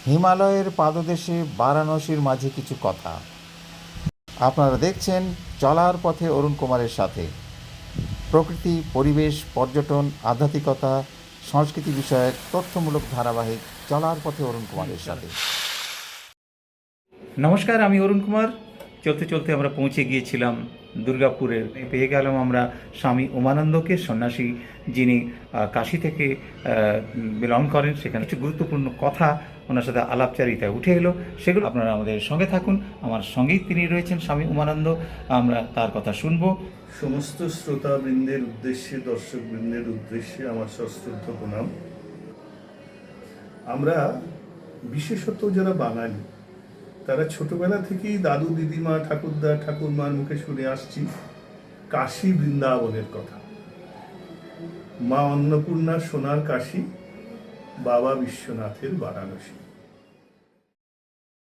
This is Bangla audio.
হিমালয়ের পাদদেশে বারাণসীর মাঝে কিছু কথা। আপনারা দেখছেন চলার পথে অরুণ কুমারের সাথে প্রকৃতি, পরিবেশ, পর্যটন, আধ্যাত্মিকতা, সংস্কৃতি বিষয়ক তথ্যমূলক ধারাবাহিক চলার পথে অরুণ কুমারের সাথে। নমস্কার, আমি অরুণ কুমার। চলতে চলতে আমরা পৌঁছে গিয়েছিলাম দুর্গাপুরের। পেয়ে গেলাম আমরা স্বামী উমানন্দকে, সন্ন্যাসী, যিনি কাশী থেকে বিলং করেন। সেখানে কিছু গুরুত্বপূর্ণ কথা ওনার সাথে আলাপচারিতায় উঠে এলো, সেগুলো আপনারা আমাদের সঙ্গে থাকুন। আমার সঙ্গেই তিনি রয়েছেন, স্বামী উমানন্দ। আমরা তার কথা শুনবো। সমস্ত শ্রোতাবৃন্দের উদ্দেশ্যে, দর্শকবৃন্দের উদ্দেশ্যে আমার সশ্রদ্ধ প্রণাম। আমরা বিশেষত যারা বাঙালি, তারা ছোটবেলা থেকেই দাদু, দিদিমা, ঠাকুরদা, ঠাকুরমার মুখে শুনে আসছি কাশী বৃন্দাবনের কথা। মা অন্নপূর্ণার সোনার কাশী, বাবা বিশ্বনাথের বারাণসী।